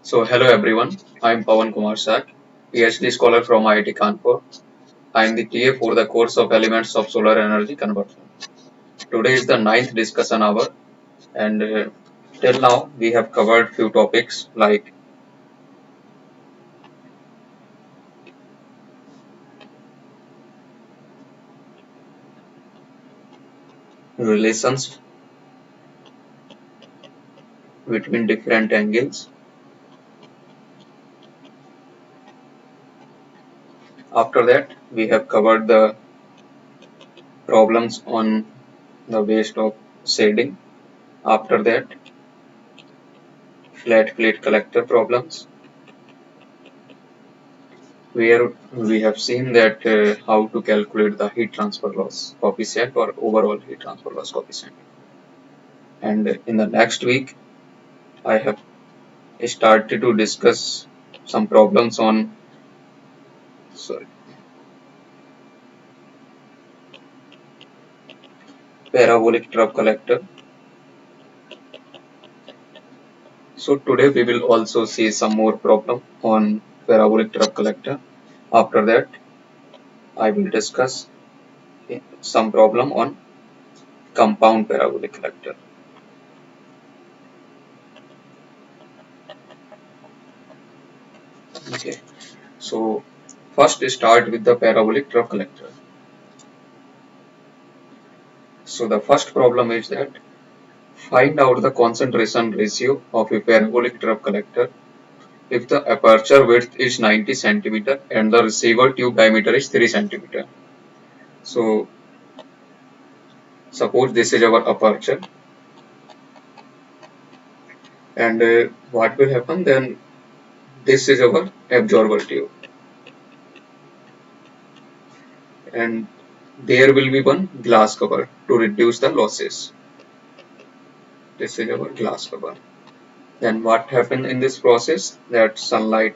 So, hello everyone. I'm Pawan Kumar Sak, PhD scholar from IIT Kanpur. I'm the TA for the course of Elements of Solar Energy Conversion. Today is the ninth discussion hour, and till now we have covered few topics like relations between different angles. After that, we have covered the problems on the waste of shading. After that, flat plate collector problems, where we have seen that how to calculate the heat transfer loss coefficient or overall heat transfer loss coefficient. And in the next week, I have started to discuss some problems on sorry, parabolic trough collector. So today we will also see some more problem on parabolic trough collector. After that, I will discuss some problem on compound parabolic collector. Okay. So first start with the parabolic trough collector. So the first problem is that find out the concentration ratio of a parabolic trough collector if the aperture width is 90 centimeter and the receiver tube diameter is 3 centimeter. So suppose this is our aperture, and what will happen then, this is our absorber tube, and there will be one glass cover to reduce the losses. This is our glass cover. Then what happens in this process, that sunlight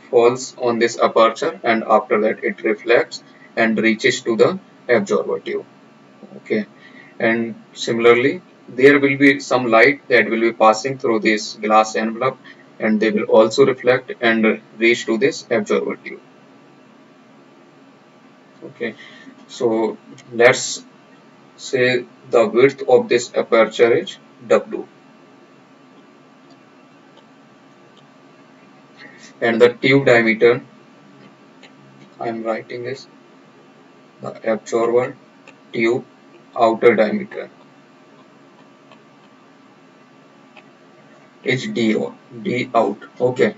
falls on this aperture and after that it reflects and reaches to the absorber tube. Okay, and similarly there will be some light that will be passing through this glass envelope and they will also reflect and reach to this absorber tube. Okay, so let's say the width of this aperture is W and the tube diameter, I am writing this, the absorber tube outer diameter is D out. Okay,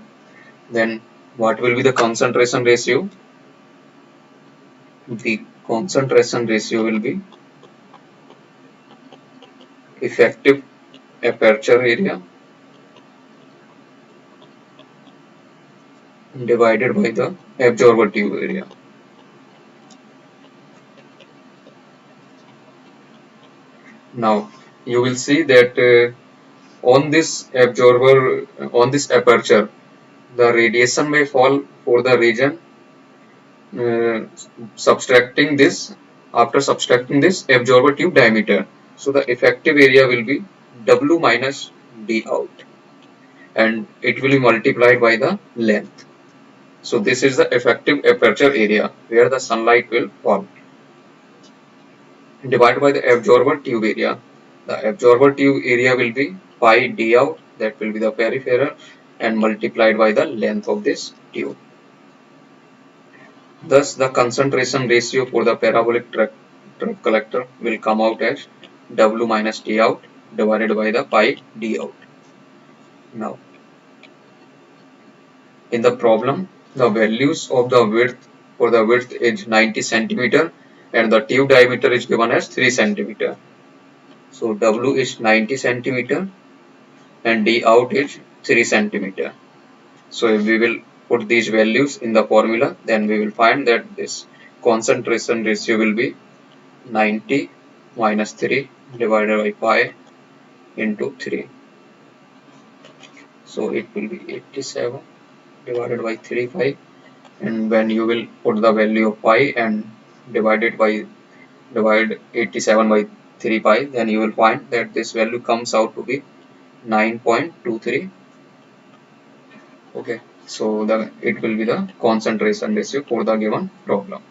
then what will be the concentration ratio? The concentration ratio will be effective aperture area divided by the absorber tube area. Now you will see that on this absorber, on this aperture, the radiation may fall for the region uh, subtracting this, after subtracting this absorber tube diameter. So the effective area will be W minus D out and it will be multiplied by the length. So this is the effective aperture area where the sunlight will fall, divided by the absorber tube area. The absorber tube area will be pi d out, that will be the peripheral, and multiplied by the length of this tube. Thus the concentration ratio for the parabolic trough collector will come out as W minus D out divided by the pi d out. Now in the problem, the values of the width for the width is 90 centimeter and the tube diameter is given as 3 centimeter. So W is 90 centimeter and D out is 3 centimeter. So if we will put these values in the formula, then we will find that this concentration ratio will be 90 minus 3 divided by pi into 3. So it will be 87 divided by 3 pi, and when you will put the value of pi and divide 87 by 3 pi, then you will find that this value comes out to be 9.23 Okay, so it will be the concentration ratio for the given problem.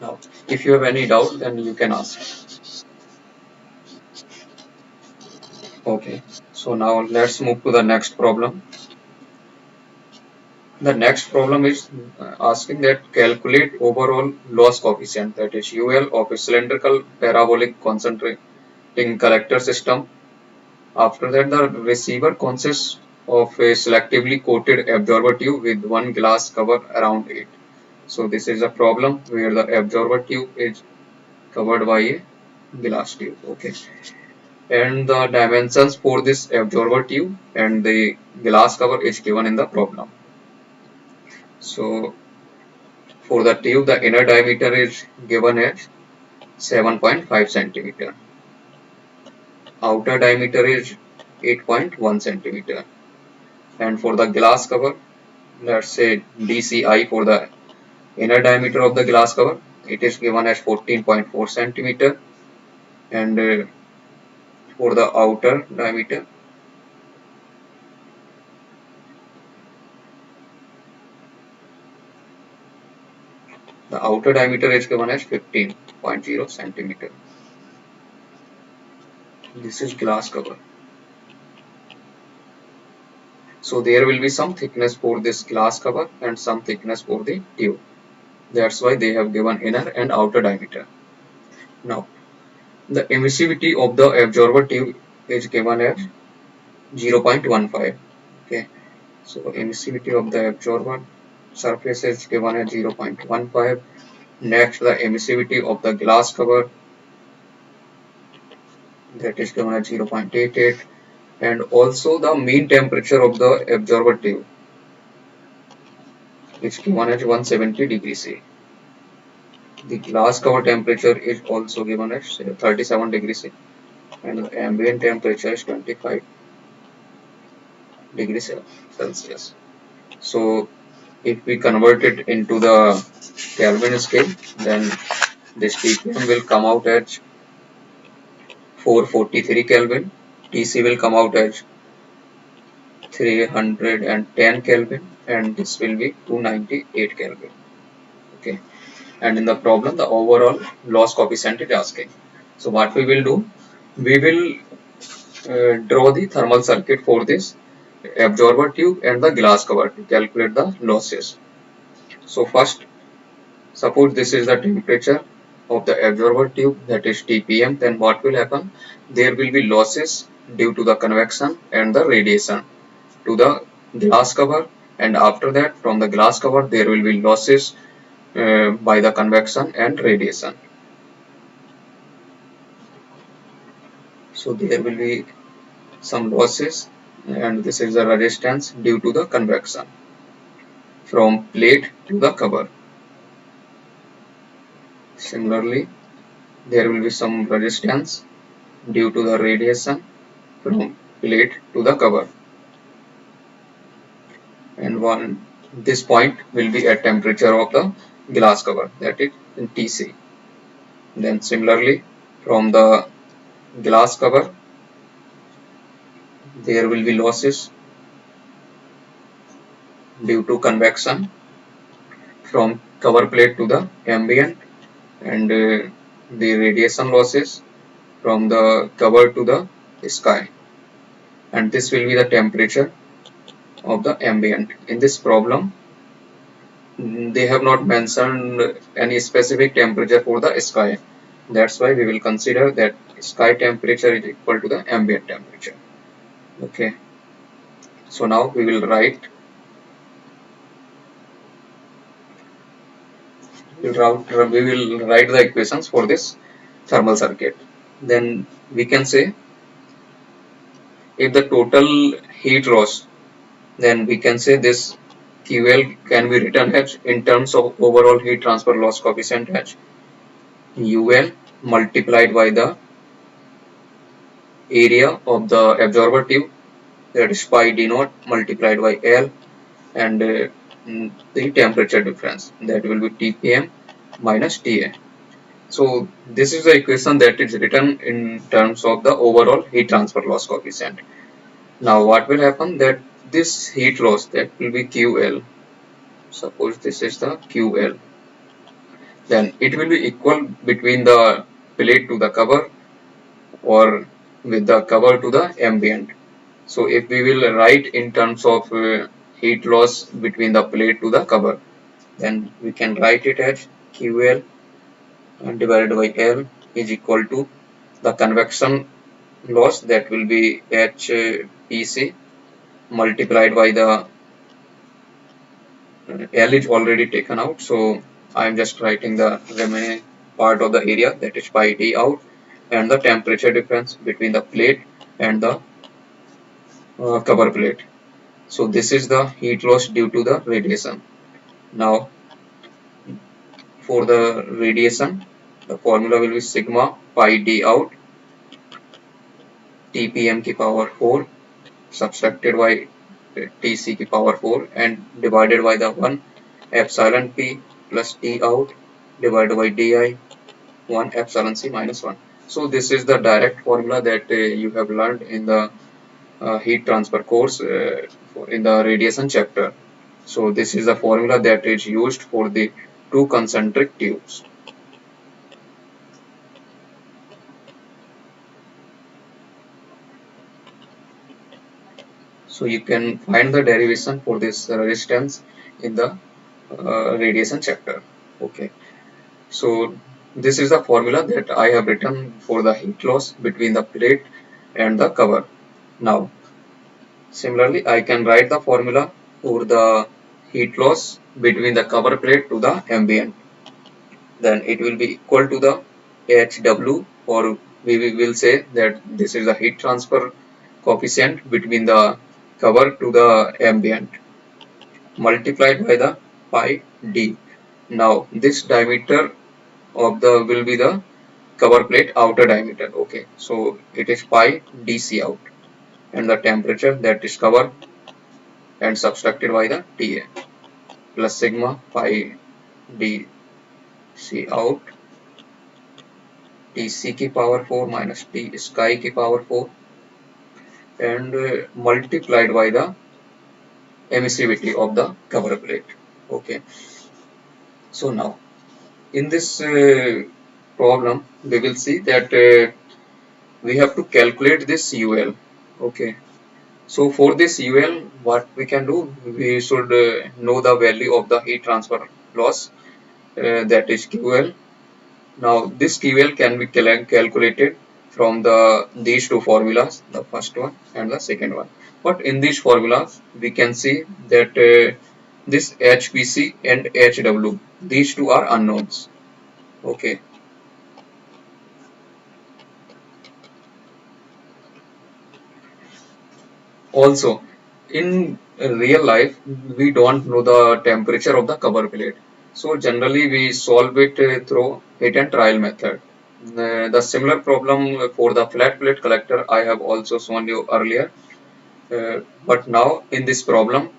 Now, if you have any doubt, then you can ask. Okay, so now let's move to the next problem. The next problem is asking that calculate overall loss coefficient, that is UL, of a cylindrical parabolic concentrating collector system. After that, the receiver consists of a selectively coated absorber tube with one glass cover around it. So this is a problem where the absorber tube is covered by a glass tube. Okay, and the dimensions for this absorber tube and the glass cover is given in the problem. So for the tube, the inner diameter is given as 7.5 centimeter. Outer diameter is 8.1 centimeter. And for the glass cover, let's say DCI for the inner diameter of the glass cover, it is given as 14.4 centimeter. And for the outer diameter, the outer diameter is given as 15.0 centimeter. This is glass cover. So there will be some thickness for this glass cover and some thickness for the tube. That's why they have given inner and outer diameter. Now, the emissivity of the absorber tube is given as 0.15. Okay, so emissivity of the absorber surface is given as 0.15. Next, the emissivity of the glass cover, that is given as 0.88, and also the mean temperature of the absorber tube is given as 170 degrees C. The glass cover temperature is also given as 37 degrees C, and the ambient temperature is 25 degrees Celsius. So if we convert it into the Kelvin scale, then this ppm will come out as 443 Kelvin, Tc will come out as 310 Kelvin, and this will be 298 Kelvin. Okay, and in the problem, the overall loss coefficient is asking. So what we will do, we will draw the thermal circuit for this absorber tube and the glass cover to calculate the losses. So first, suppose this is the temperature of the absorber tube, that is TPM, then what will happen? There will be losses due to the convection and the radiation to the glass cover, and after that from the glass cover there will be losses by the convection and radiation. So there will be some losses, and this is the resistance due to the convection from plate to the cover. Similarly, there will be some resistance due to the radiation from plate to the cover, and this point will be at temperature of the glass cover, that is in Tc. Then similarly, from the glass cover there will be losses due to convection from cover plate to the ambient, and the radiation losses from the cover to the sky, and this will be the temperature of the ambient. In this problem, they have not mentioned any specific temperature for the sky. That's why we will consider that sky temperature is equal to the ambient temperature. Okay, so now we will write the equations for this thermal circuit. Then we can say, if the total heat loss, then we can say this QL can be written as, in terms of overall heat transfer loss coefficient, as UL multiplied by the area of the absorber tube, that is pi d naught multiplied by L, and the temperature difference, that will be TPM minus TA. So this is the equation that is written in terms of the overall heat transfer loss coefficient. Now what will happen, that this heat loss, that will be QL. Suppose this is the QL. Then it will be equal between the plate to the cover or with the cover to the ambient. So if we will write in terms of heat loss between the plate to the cover, then we can write it as QL divided by L is equal to the convection loss, that will be HPC, multiplied by the L is already taken out, so I am just writing the remaining part of the area, that is pi d out, and the temperature difference between the plate and the cover plate. So this is the heat loss due to the radiation. Now for the radiation, the formula will be sigma pi d out Tpm की power 4 subtracted by Tc की power 4 and divided by the 1 epsilon P plus T out divided by Di 1 epsilon C minus 1. So this is the direct formula that you have learned in the heat transfer course in the radiation chapter. So this is the formula that is used for the two concentric tubes. So you can find the derivation for this resistance in the radiation chapter. Okay. So this is the formula that I have written for the heat loss between the plate and the cover. Now, similarly, I can write the formula for the heat loss between the cover plate to the ambient. Then it will be equal to the HW, or we will say that this is the heat transfer coefficient between the cover to the ambient, multiplied by the pi d. Now this diameter of the will be the cover plate outer diameter. Okay, so it is pi dc out, and the temperature that is covered and subtracted by the Ta plus sigma pi dc out Tc की power 4 minus T sky की power 4 and multiplied by the emissivity of the cover plate. Okay, so now in this problem we will see that we have to calculate this UL. Okay, so for this UL, what we can do, we should know the value of the heat transfer loss, that is QL. Now this QL can be calculated from these two formulas, the first one and the second one. But in these formulas, we can see that this HPC and HW, these two are unknowns. Okay. Also, in real life, we don't know the temperature of the cover plate. So generally, we solve it through hit and trial method. The similar problem for the flat plate collector I have also shown you earlier. But now in this problem,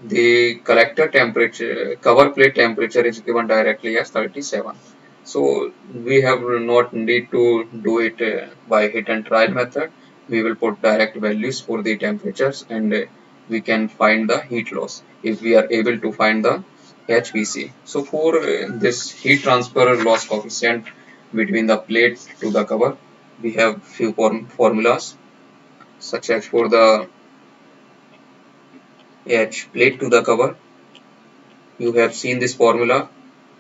the collector temperature, cover plate temperature is given directly as 37. So we have not need to do it by hit and trial method. We will put direct values for the temperatures, and we can find the heat loss if we are able to find the HPC. So for this heat transfer loss coefficient between the plate to the cover, we have few formulas, such as for the H plate to the cover, you have seen this formula,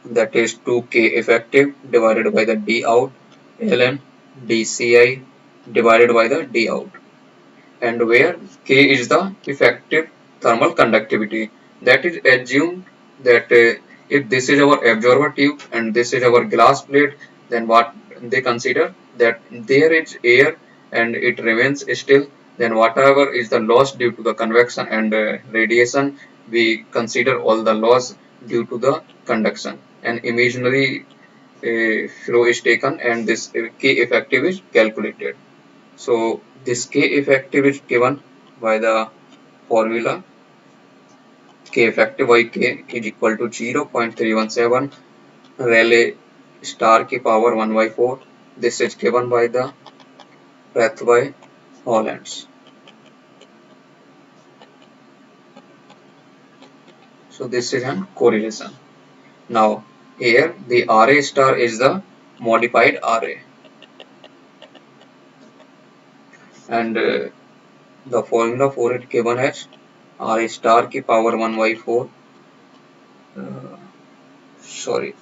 that is 2K effective divided by the D out ln DCI divided by the D out, and where K is the effective thermal conductivity. That is assumed that if this is our absorber tube and this is our glass plate, then what they consider, that there is air and it remains still, then whatever is the loss due to the convection and radiation, we consider all the loss due to the conduction, and imaginary flow is taken and this K effective is calculated. So this K effective is given by the formula K effective by K is equal to 0.317 Rayleigh star की power 1 by 4. This is given by the Rathway Hollands. So this is an correlation. Now here the RA star is the modified RA, and the formula for it given as RA star की power 1 by 4. Uh, sorry,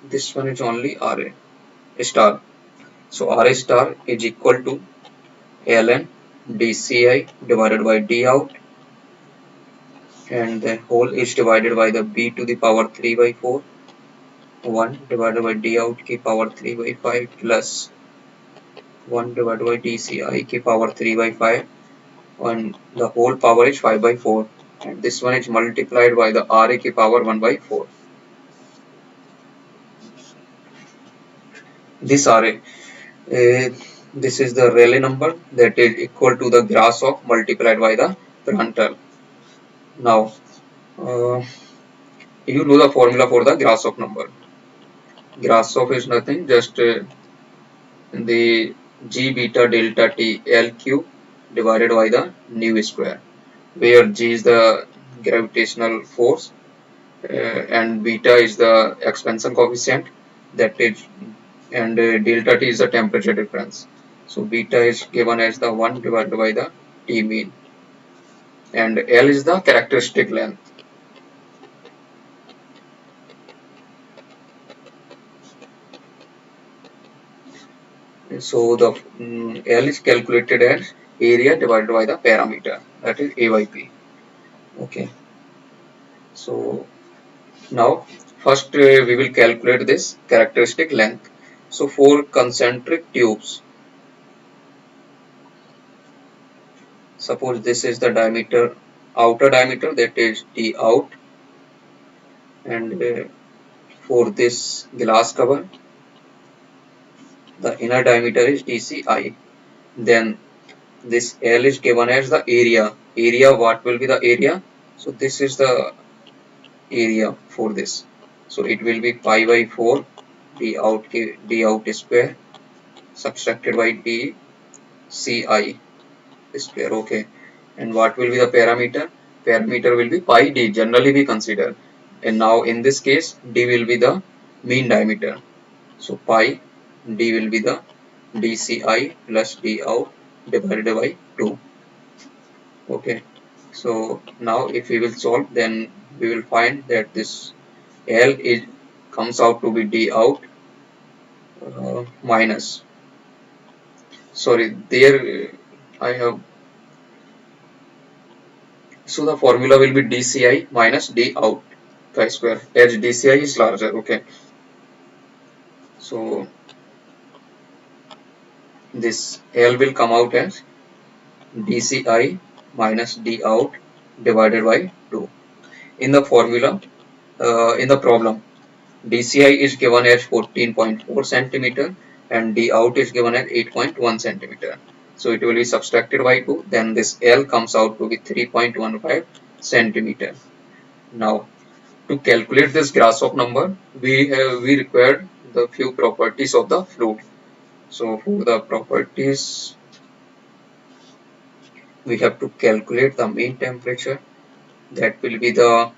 this one is only RA star. So RA star is equal to ln dci divided by d out, and the whole is divided by the b to the power 3 by 4, 1 divided by d out की power 3 by 5 plus 1 divided by dci की power 3 by 5, and the whole power is 5 by 4, and this one is multiplied by the RA की power 1 by 4. This RA, this is the Rayleigh number that is equal to the Grashof multiplied by the Prandtl. Now, uh, you know the formula for the Grashof number. Grashof is nothing, just the G beta delta T L cube divided by the nu square, where G is the gravitational force and beta is the expansion coefficient, that is, and delta T is the temperature difference. So beta is given as the 1 divided by the T mean, and L is the characteristic length. So the L is calculated as area divided by the parameter, that is A by P. Okay. So now first we will calculate this characteristic length. So for concentric tubes, suppose this is the diameter, outer diameter, that is D out, and for this glass cover, the inner diameter is DCI. Then this L is given as the area. Area, what will be the area? So this is the area for this. So it will be pi by 4 d out square subtracted by d ci square. Okay. And what will be the parameter? Parameter will be pi d. Generally we consider. And now in this case, d will be the mean diameter. So pi d will be the dci plus d out divided by 2. Okay. So now if we will solve, then we will find that this L is comes out to be d out minus, sorry, there I have, so the formula will be dci minus d out pi square, as dci is larger. Okay. So this L will come out as dci minus d out divided by 2. In the formula, in the problem, DCI is given as 14.4 centimeter and D out is given as 8.1 centimeter. So it will be subtracted by 2. Then this L comes out to be 3.15 centimeter. Now to calculate this Grashof number, we required the few properties of the fluid. So for the properties, we have to calculate the mean temperature. That will be the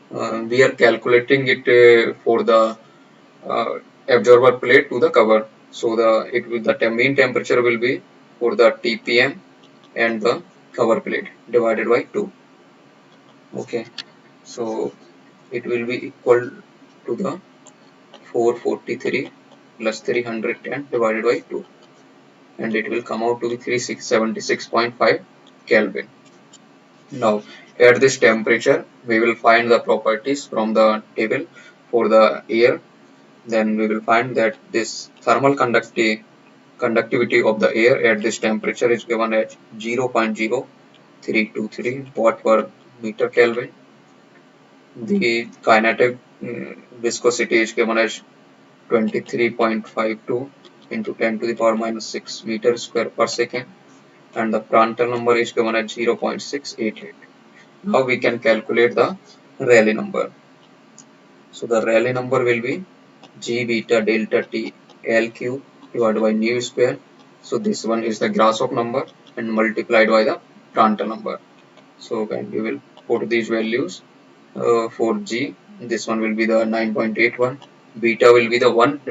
we are calculating it for the absorber plate to the cover. So the mean temperature will be for the TPM and the cover plate divided by 2. Okay. So it will be equal to the 443 plus 310 divided by 2, and it will come out to be 3676.5 Kelvin. Now at this temperature we will find the properties from the table for the air. Then we will find that this thermal conductivity of the air at this temperature is given as 0.0323 watt per meter Kelvin. The kinetic viscosity is given as 23.52 into 10 to the power minus 6 meter square per second, and the Prandtl number is given as 0.688. Now we can calculate the Rayleigh number. So the Rayleigh number will be G beta delta T L cube divided by nu square. So this one is the Grashof number and multiplied by the Prandtl number. So when we will put these values, for G, this one will be the 9.81. Beta will be the 1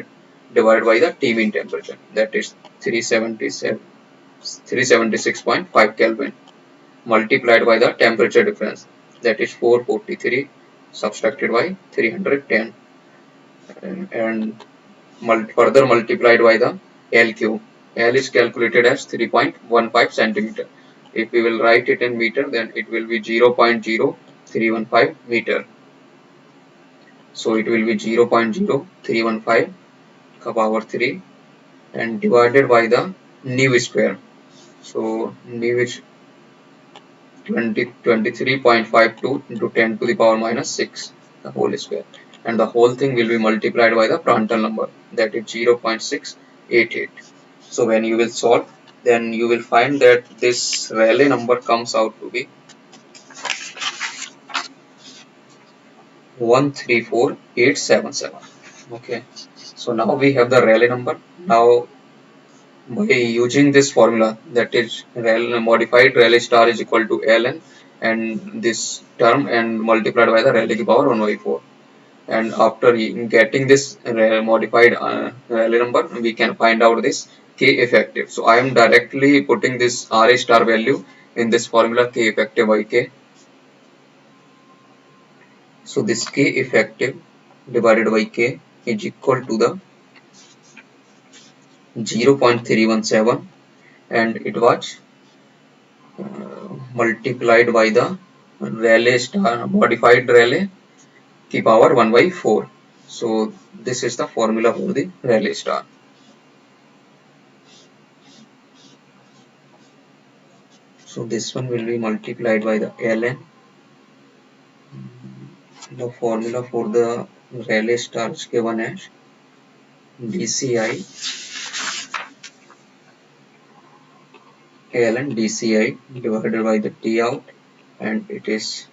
divided by the T mean temperature, that is 376.5 Kelvin, multiplied by the temperature difference, that is 443 subtracted by 310, and further multiplied by the L cube. L is calculated as 3.15 centimeter. If we will write it in meter, then it will be 0.0315 meter. So it will be 0.0315 power 3 and divided by the nu square. So nu is 23.52 into 10 to the power minus 6, the whole square, and the whole thing will be multiplied by the Prandtl number, that is 0.688. So when you will solve, then you will find that this Rayleigh number comes out to be 134877. Okay, so now we have the Rayleigh number. Now by using this formula, that is modified Rayleigh star is equal to ln and this term and multiplied by the Rayleigh power 1 by 4, and after getting this modified Rayleigh number, we can find out this K effective. So I am directly putting this Ra star value in this formula K effective by K. So this K effective divided by K is equal to the 0.317, and it was multiplied by the Rayleigh star modified Rayleigh की power 1 by 4. So this is the formula for the Rayleigh star. So this one will be multiplied by the ln. The formula for the Rayleigh star is given as dci ln dci divided by the T out, and it is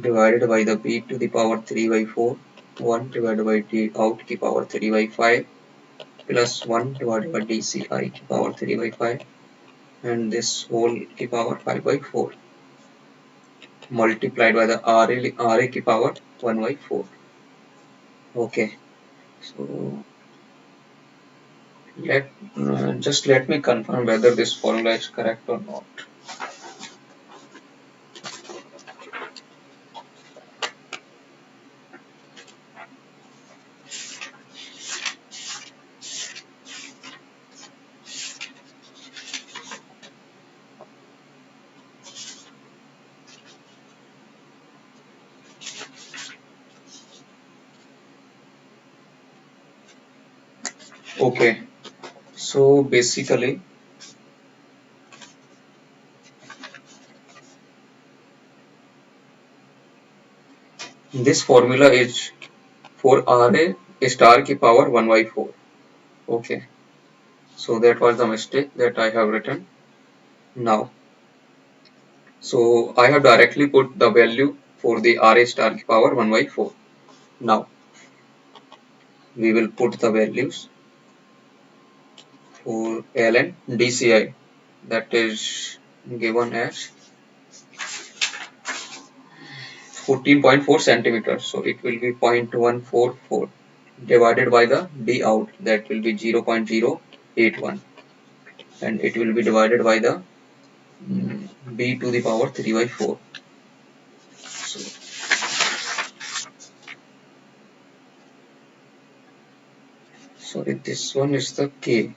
divided by the b to the power 3 by 4, 1 divided by T out की power 3 by 5 plus 1 divided by dci की power 3 by 5, and this whole की power 5 by 4 multiplied by the Ra की power 1 by 4. Okay, so just let me confirm whether this formula is correct or not. Okay, so basically this formula is for Ra star की power 1 by 4. Okay, so that was the mistake that I have written now. So I have directly put the value for the Ra star की power 1 by 4. Now we will put the values for ln dci, that is given as 14.4 centimeters. So it will be 0.144 divided by the d out, that will be 0.081, and it will be divided by the b to the power 3 by 4. So, sorry, this one is the K.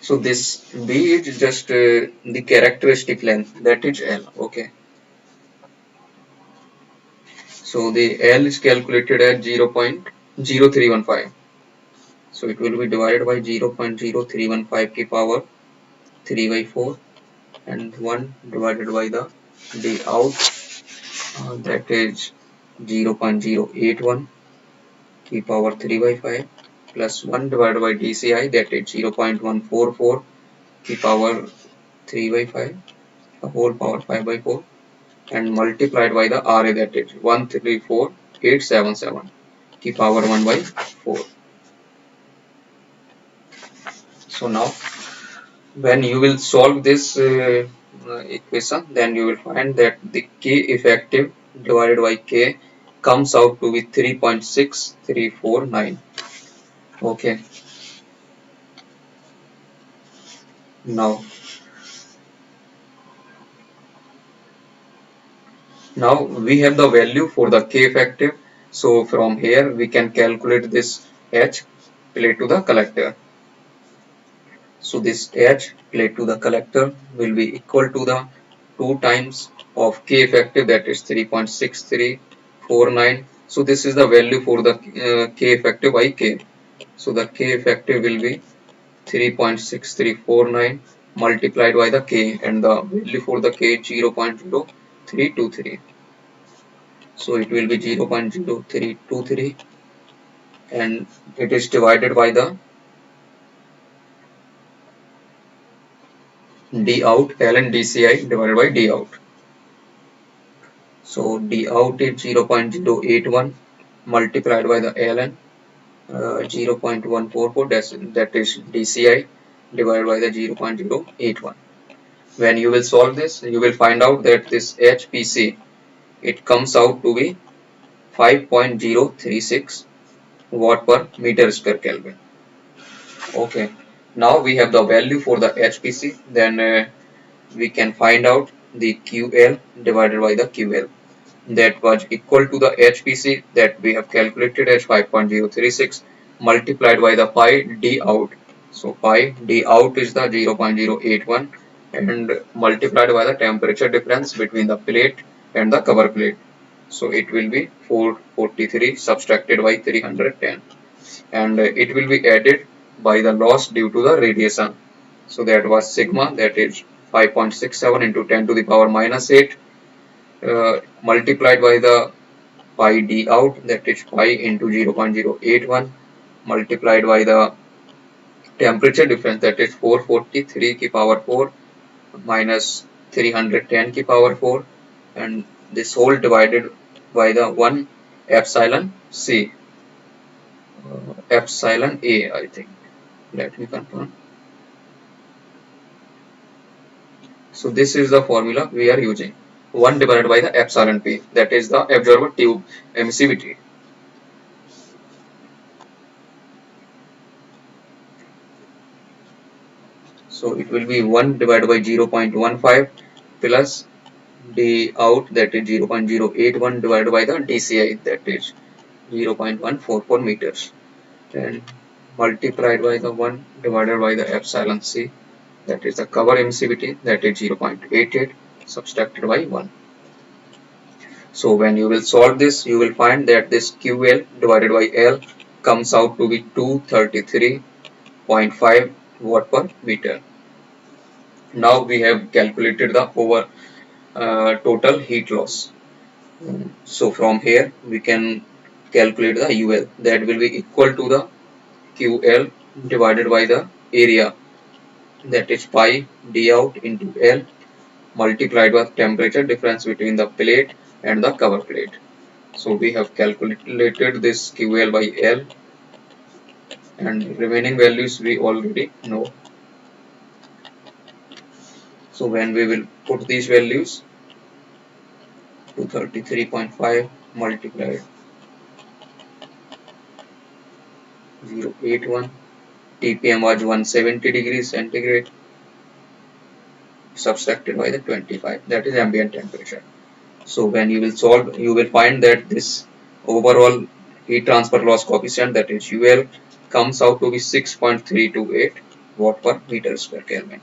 So this B is just the characteristic length, that is L. Okay. So the L is calculated at 0.0315. So it will be divided by 0.0315 की power 3 by 4 and 1 divided by the D out, that is 0.081 की power 3 by 5 plus 1 divided by DCI, that is 0.144 की power 3 by 5, the whole power 5 by 4, and multiplied by the RA, that is 134877 की power 1 by 4. So now When you will solve this equation, then you will find that the K effective divided by K comes out to be 3.6349. Okay, now we have the value for the K effective. So from here we can calculate this H plate to the collector. So this H plate to the collector will be equal to the 2 times of K effective, that is 3.6349. So this is the value for the K effective by K. So the K effective will be 3.6349 multiplied by the K, and the value for the K is 0.0323. So it will be 0.0323, and it is divided by the D out, ln DCI divided by D out. So D out is 0.081 multiplied by the ln 0.144, that is DCI divided by the 0.081. When you will solve this, you will find out that this HPC, it comes out to be 5.036 watt per meter square Kelvin. Okay, now we have the value for the HPC, then we can find out the QL divided by the QL. That was equal to the HPC that we have calculated as 5.036 multiplied by the pi D out. So pi D out is the 0.081 and multiplied by the temperature difference between the plate and the cover plate. So it will be 443 subtracted by 310, and it will be added by the loss due to the radiation. So that was sigma, that is 5.67 into 10 to the power minus 8 multiplied by the pi D out, that is pi into 0.081 multiplied by the temperature difference, that is 443 ki power 4 minus 310 ki power 4, and this whole divided by the 1 epsilon C, epsilon A, I think. Let me confirm. So this is the formula we are using. 1 divided by the epsilon P, that is the absorber tube emissivity. So it will be 1 divided by 0.15 plus D out, that is 0.081 divided by the DCI, that is 0.144 meters, and multiplied by the 1 divided by the epsilon C, that is the cover emissivity, that is 0.88 subtracted by 1. So when you will solve this, you will find that this QL divided by L comes out to be 233.5 watt per meter. Now we have calculated the total heat loss. So from here we can calculate the UL, that will be equal to the QL divided by the area, that is pi D out into L multiplied by temperature difference between the plate and the cover plate. So we have calculated this QL by L, and remaining values we already know. So when we will put these values, 233.5 multiplied 0.81, TPM was 170 degrees centigrade subtracted by the 25, that is ambient temperature. So when you will solve, you will find that this overall heat transfer loss coefficient, that is UL, comes out to be 6.328 watt per meter square Kelvin.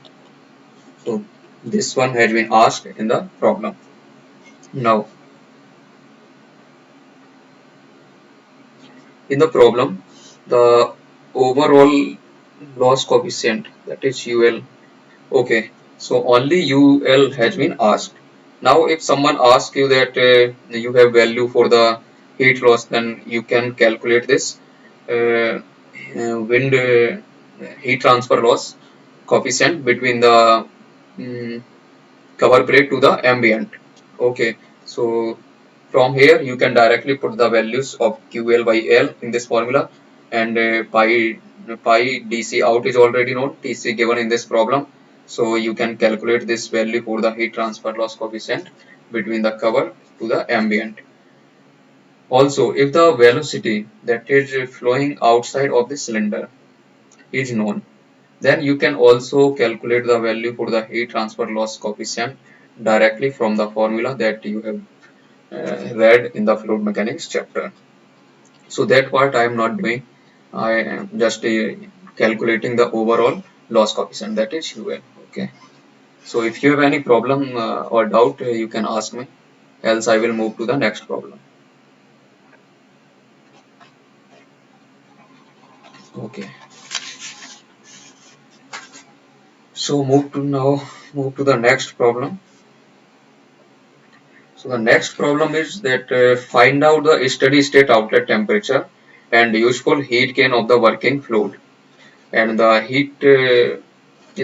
So this one has been asked in the problem. Now in the problem, the overall loss coefficient, that is UL. Okay, so only UL has been asked. Now if someone asks you that you have value for the heat loss, then you can calculate this wind heat transfer loss coefficient between the cover plate to the ambient. Okay, so from here you can directly put the values of QL by L in this formula, and pi DC out is already known, TC given in this problem, So you can calculate this value for the heat transfer loss coefficient between the cover to the ambient. Also, if the velocity that is flowing outside of the cylinder is known, then you can also calculate the value for the heat transfer loss coefficient directly from the formula that you have read in the fluid mechanics chapter. So that part I am not doing. I am just calculating the overall loss coefficient, that is UL. Okay. So if you have any problem or doubt, you can ask me. Else I will move to the next problem. Okay. So move to the next problem. So the next problem is that find out the steady state outlet temperature and useful heat gain of the working fluid. And the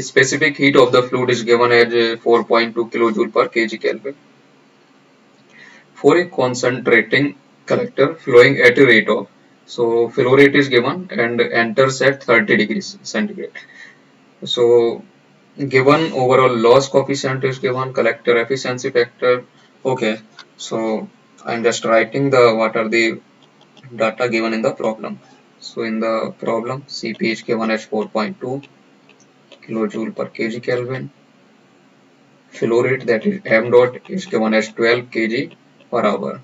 specific heat of the fluid is given as 4.2 kilojoule per kg Kelvin. For a concentrating collector flowing at a rate of, so flow rate is given and enters at 30 degrees centigrade. So given overall loss coefficient is given, collector efficiency factor. Okay, so I'm just writing the what are the data given in the problem. So in the problem, Cp is given as 4.2 kilojoule per kg Kelvin. Flow rate, that is m dot, is given as 12 kg per hour,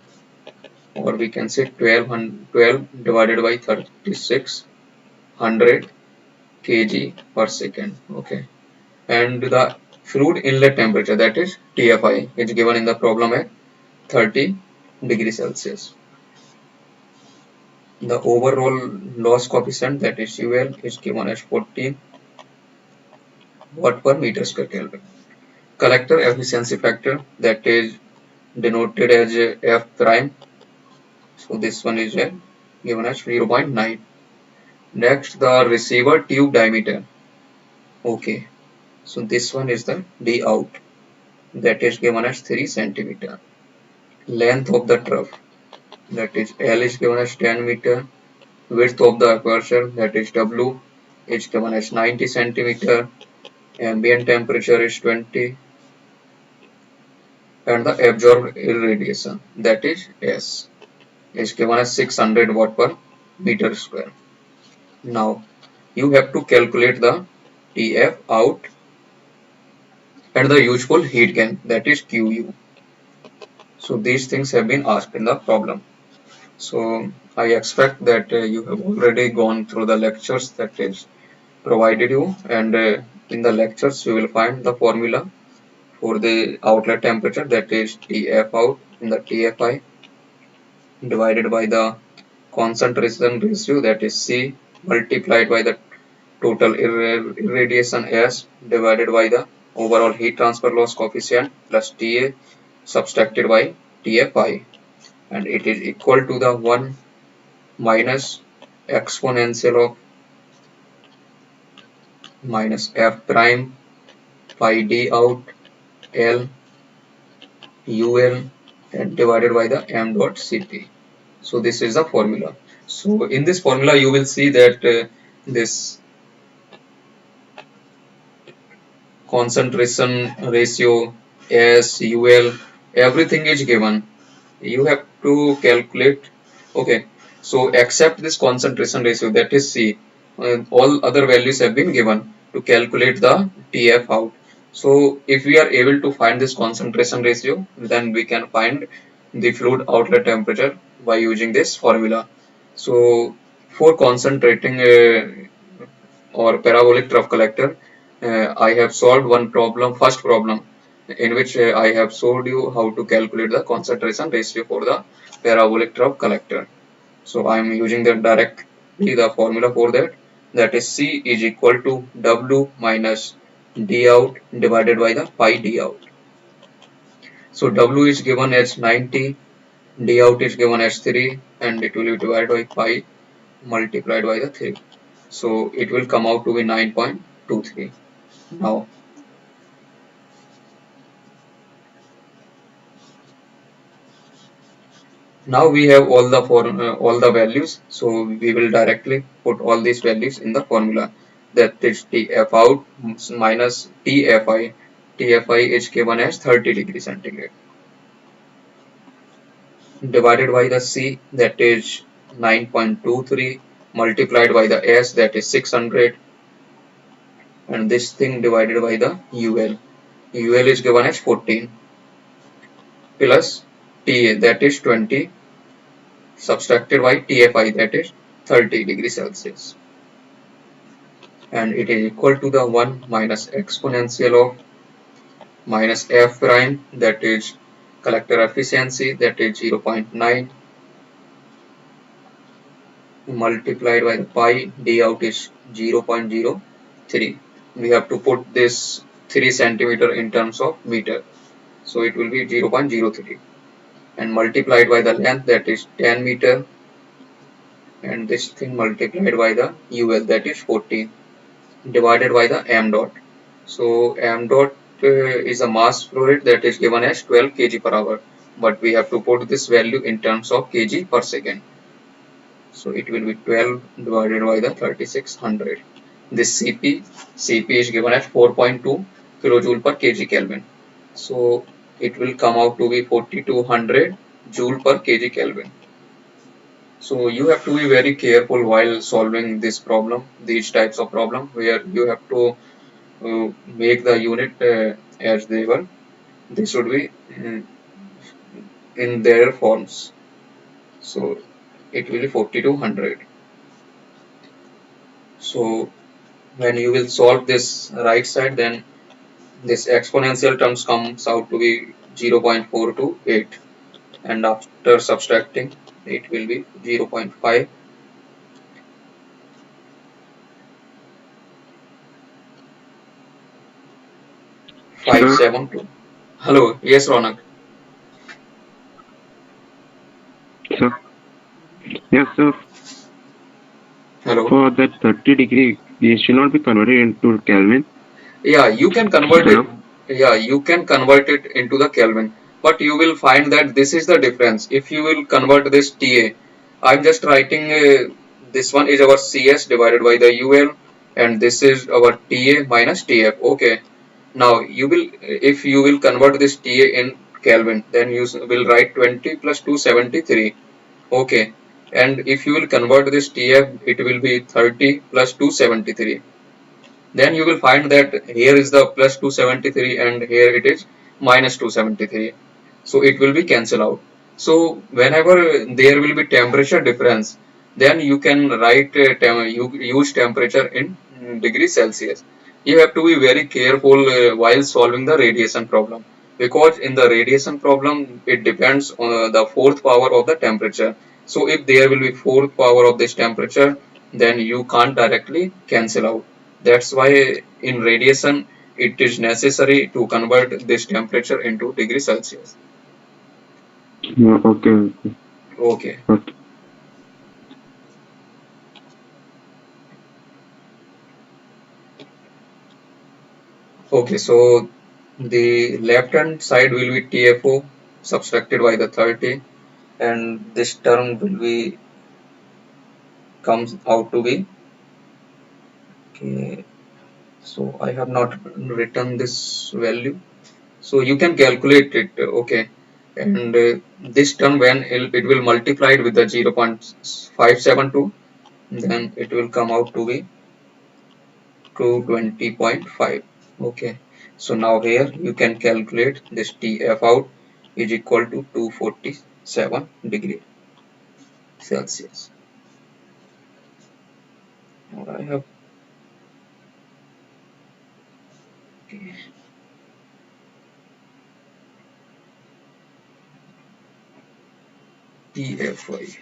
or we can say 12 divided by 3600 kg per second. Okay, and the fluid inlet temperature, that is TFI, is given in the problem at 30 degrees Celsius. The overall loss coefficient, that is UL, is given as 14 watt per meter square Kelvin. Collector efficiency factor, that is denoted as F prime. So this one is given as 0.9. Next, the receiver tube diameter. Okay, so this one is the D out, that is given as 3 centimeter. Length of the trough, that is L, is given as 10 meter. Width of the aperture, that is W, is given as 90 centimeter. Ambient temperature is 20, and the absorbed irradiation, that is S, is given as 600 watt per meter square. Now you have to calculate the TF out and the useful heat gain, that is QU. So these things have been asked in the problem. So I expect that you have already gone through the lectures that is provided you, and in the lectures you will find the formula for the outlet temperature, that is TF out in the TFI divided by the concentration ratio, that is C, multiplied by the total irradiation S divided by the overall heat transfer loss coefficient plus TA subtracted by TFI, and it is equal to the 1 minus exponential of minus F prime pi D out L UL and divided by the m dot Cp. So this is the formula. So in this formula you will see that this concentration ratio, S, UL, everything is given. You have to calculate. Okay, so except this concentration ratio, that is C, all other values have been given to calculate the TF out. So if we are able to find this concentration ratio, then we can find the fluid outlet temperature by using this formula. So for concentrating or parabolic trough collector, I have solved one problem, first problem, in which I have showed you how to calculate the concentration ratio for the parabolic trough collector. So I am using directly the formula for that, that is C is equal to W minus D out divided by the pi D out. So W is given as 90, D out is given as 3, and it will be divided by pi multiplied by the 3. So it will come out to be 9.23. Now we have all the values, so we will directly put all these values in the formula. that is Tf out minus Tfi. Tfi is given as 30 degrees centigrade, divided by the C, that is 9.23, multiplied by the S, that is 600, and this thing divided by the UL. UL is given as 14 plus Ta, that is 20, subtracted by Tfi, that is 30 degrees Celsius, and it is equal to the 1 minus exponential of minus F prime, that is collector efficiency, that is 0.9, multiplied by the pi, d out is 0.03. We have to put this 3 centimeter in terms of meter, so it will be 0.03, and multiplied by the length, that is 10 meter, and this thing multiplied by the UL, that is 14, divided by the m dot. So m dot is a mass flow rate that is given as 12 kg per hour, but we have to put this value in terms of kg per second. So it will be 12 divided by the 3600. This Cp is given as 4.2 kilojoule per kg Kelvin. So it will come out to be 4200 joule per kg Kelvin. So you have to be very careful while solving this problem, these types of problem, where you have to make the unit as they were. They should be in their forms. So it will be 4200. So when you will solve this right side, then this exponential terms comes out to be 0.428, and after subtracting it will be 0.5. 572. Hello, yes, Ronak. So, yes, so Hello. for that 30 degree, it should not be converted into Kelvin. Yeah, you can convert it. Hello? Yeah, you can convert it into the Kelvin, but you will find that this is the difference. If you will convert this Ta, I'm just writing this one is our Cs divided by the UL, and this is our Ta minus Tf. Okay. Now you will, if you will convert this Ta in Kelvin, then you will write 20 plus 273. Okay. And if you will convert this Tf, it will be 30 plus 273. Then you will find that here is the plus 273 and here it is minus 273. So it will be cancelled out. So whenever there will be temperature difference, then you can write you use temperature in degrees Celsius. You have to be very careful while solving the radiation problem, because in the radiation problem it depends on the fourth power of the temperature. So if there will be fourth power of this temperature, then you can't directly cancel out. That's why in radiation it is necessary to convert this temperature into degree Celsius. No, okay, okay, Okay. okay. Okay, so the left hand side will be TFO subtracted by the 30, and this term will be comes out to be, okay, so I have not written this value, so you can calculate it. Okay, and this term when it will multiply it with the 0.572, then it will come out to be 220.5. Okay, so now here you can calculate this TF out is equal to 247 degree Celsius. Now I have, okay, TFI.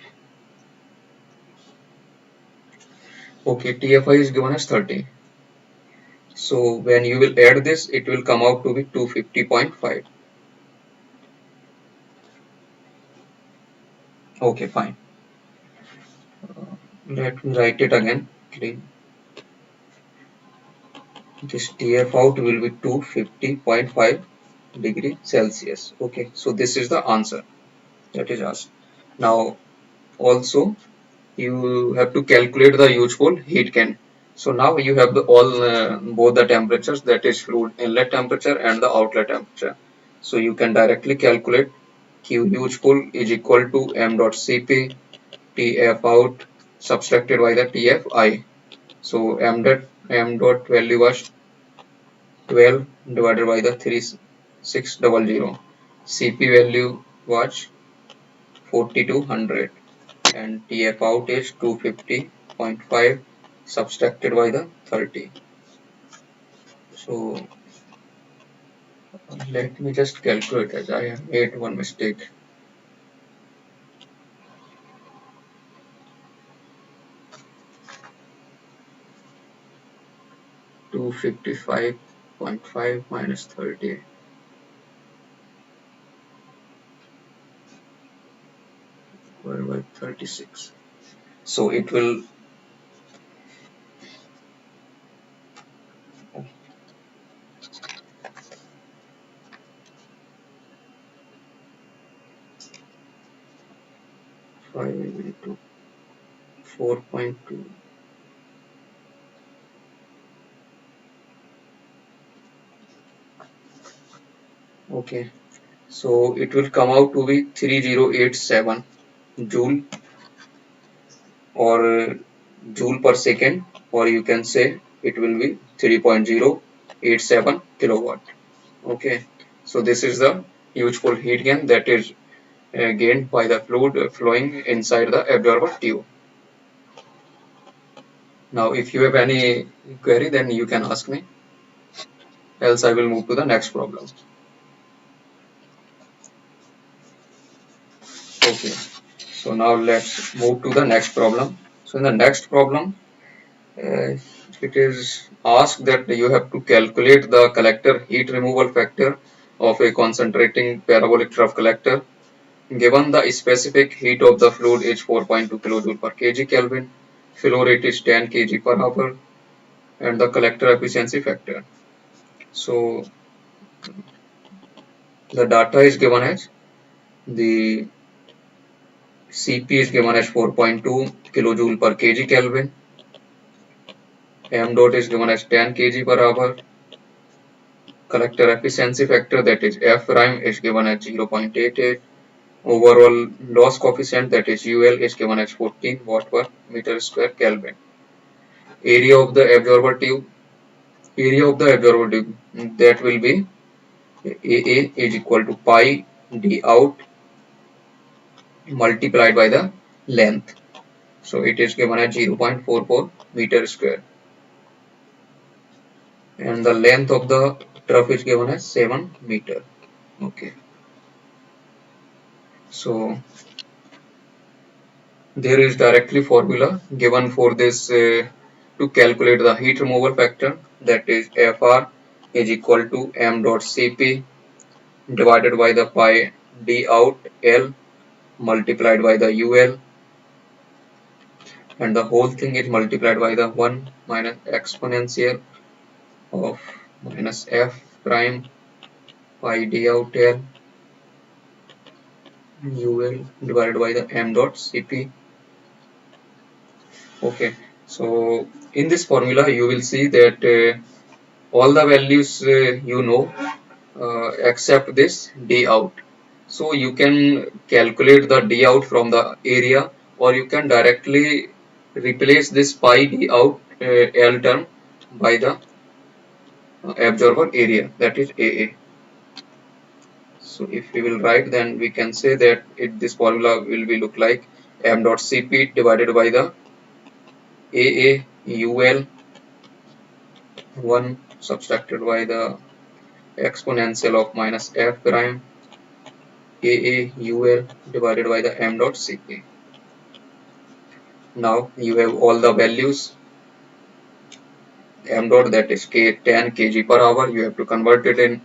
Okay, TFI is given as 30. So when you will add this, it will come out to be 250.5. Okay, fine. Let me write it again. Clean. This TF out will be 250.5 degree Celsius. Okay, so this is the answer that is asked. Now also you have to calculate the useful heat gain. So now you have the both the temperatures, that is fluid inlet temperature and the outlet temperature. So you can directly calculate Q huge pull is equal to m dot Cp Tf out subtracted by the Tfi. So m dot value was 12 divided by the 3600. Cp value was 4200 and Tf out is 250.5 subtracted by the 30. So let me just calculate as I have made one mistake. Two 55.5 minus 30 divided by 36. So it will 5 into 4.2. Okay, so it will come out to be 3087 joule or joule per second, or you can say it will be 3.087 kilowatt. Okay, so this is the useful heat gain that is gained by the fluid flowing inside the absorber tube. Now if you have any query, then you can ask me, else I will move to the next problem. Okay, so now let's move to the next problem. So in the next problem, uh, it is asked that you have to calculate the collector heat removal factor of a concentrating parabolic trough collector. Given the specific heat of the fluid is 4.2 kJ per kg Kelvin, flow rate is 10 kg per hour, and the collector efficiency factor. So the data is given as the Cp is given as 4.2 kilojoule per kg Kelvin, m dot is given as 10 kg per hour, collector efficiency factor, that is F prime, is given as 0.88, overall loss coefficient, that is UL, is given as 14 watt per meter square Kelvin. Area of the absorber tube that will be AA is equal to pi d out multiplied by the length. So it is given as 0.44 meter square, and the length of the trough is given as 7 meter. Okay, so there is directly formula given for this to calculate the heat removal factor, that is Fr is equal to m dot Cp divided by the pi d out L multiplied by the UL, and the whole thing is multiplied by the 1 minus exponential of minus F prime pi d out L UL divided by the m dot Cp. Okay, so in this formula you will see that all the values except this d out. So you can calculate the d out from the area, or you can directly replace this pi d out L term by the absorber area, that is AA. So if we will write, then we can say that this formula will be look like m dot Cp divided by the AA UL 1 subtracted by the exponential of minus F prime AAUL divided by the m dot Cp. Now you have all the values. M dot, that is 10 kg per hour, you have to convert it in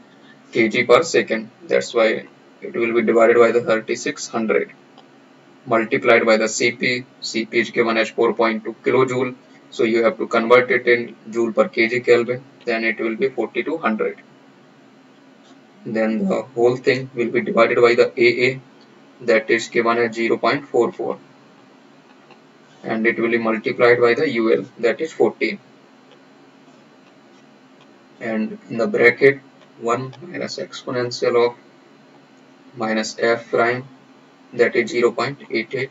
kg per second. That's why it will be divided by the 3600 multiplied by the Cp. Cp is given as 4.2 kilojoule. So you have to convert it in joule per kg Kelvin. Then it will be 4200. Then the whole thing will be divided by the AA, that is given as 0.44, and it will be multiplied by the UL, that is 14. and in the bracket 1 minus exponential of minus f prime, that is 0.88,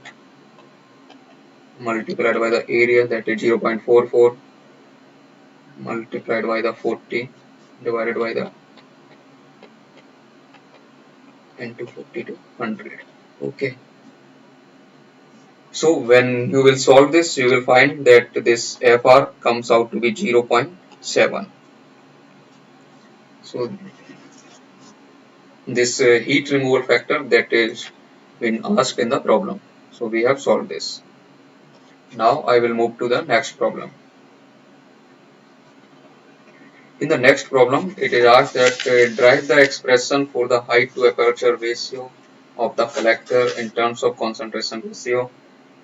multiplied by the area, that is 0.44, multiplied by the 40, divided by the into 40 to 100. Okay, so when you will solve this, you will find that this fr comes out to be 0.7. So this heat removal factor that is been asked in the problem. So we have solved this. Now I will move to the next problem. In the next problem, it is asked that derive the expression for the height to aperture ratio of the collector in terms of concentration ratio.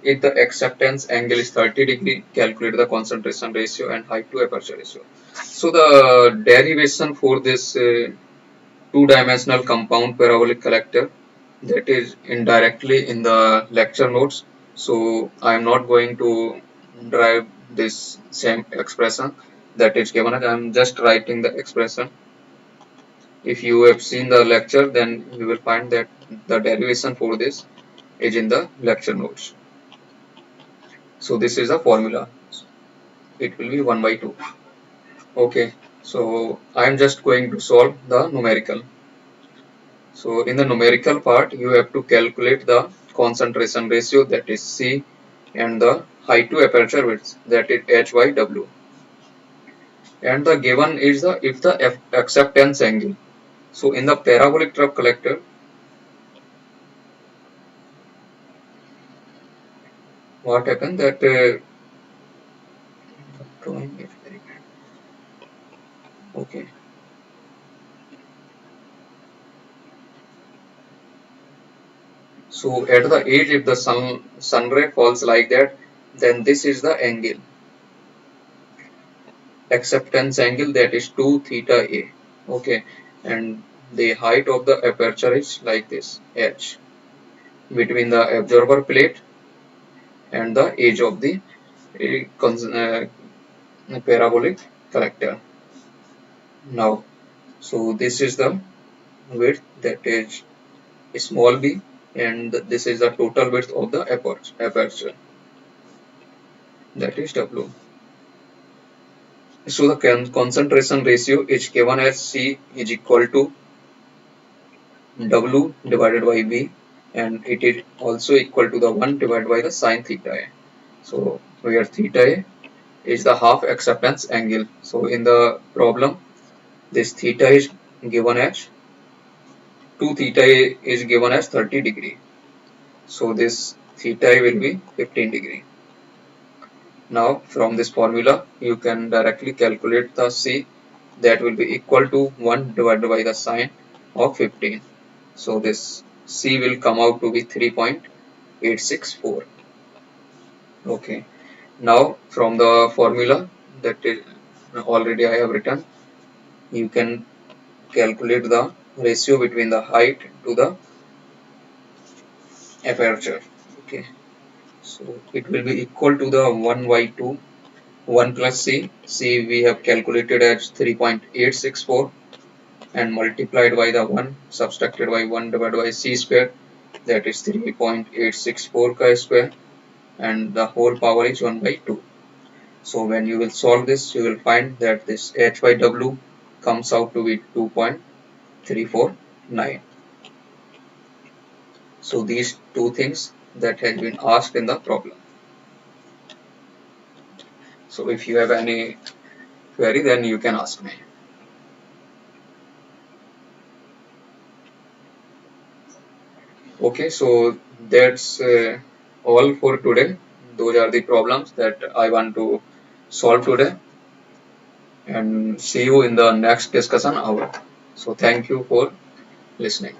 If the acceptance angle is 30°, calculate the concentration ratio and height to aperture ratio. So the derivation for this two-dimensional compound parabolic collector, that is indirectly in the lecture notes. So I am not going to derive this same expression that is given. I am just writing the expression. If you have seen the lecture, then you will find that the derivation for this is in the lecture notes. So this is the formula. It will be 1 by 2. Okay, so I am just going to solve the numerical. So in the numerical part, you have to calculate the concentration ratio, that is C, and the height to aperture width, that is H by W. And the given is the if the acceptance angle. So in the parabolic trough collector, what happened that drawing is very bad. Okay. So at the edge, if the sun ray falls like that, then this is the angle, acceptance angle, that is 2 theta A. Okay, and the height of the aperture is like this, H, between the absorber plate and the edge of the parabolic collector. Now, so this is the width, that is small b, and this is the total width of the aperture, that is W. So the concentration ratio is given as C is equal to W divided by V, and it is also equal to the 1 divided by the sine theta A. So where theta A is the half acceptance angle. So in the problem, this theta is given as 2 theta A is given as 30°. So this theta A will be 15°. Now from this formula, you can directly calculate the C, that will be equal to 1 divided by the sine of 15. So this C will come out to be 3.864. Okay. Now from the formula that is already I have written, you can calculate the ratio between the height to the aperture. Okay. So it will be equal to the 1 by 2, 1 plus C. C we have calculated as 3.864 and multiplied by the 1, subtracted by 1 divided by C square, that is 3.864 chi square, and the whole power is 1 by 2. So when you will solve this, you will find that this H by W comes out to be 2.349. So these two things that has been asked in the problem. So if you have any query, then you can ask me. Okay, so that's all for today. Those are the problems that I want to solve today, and see you in the next discussion hour. So thank you for listening.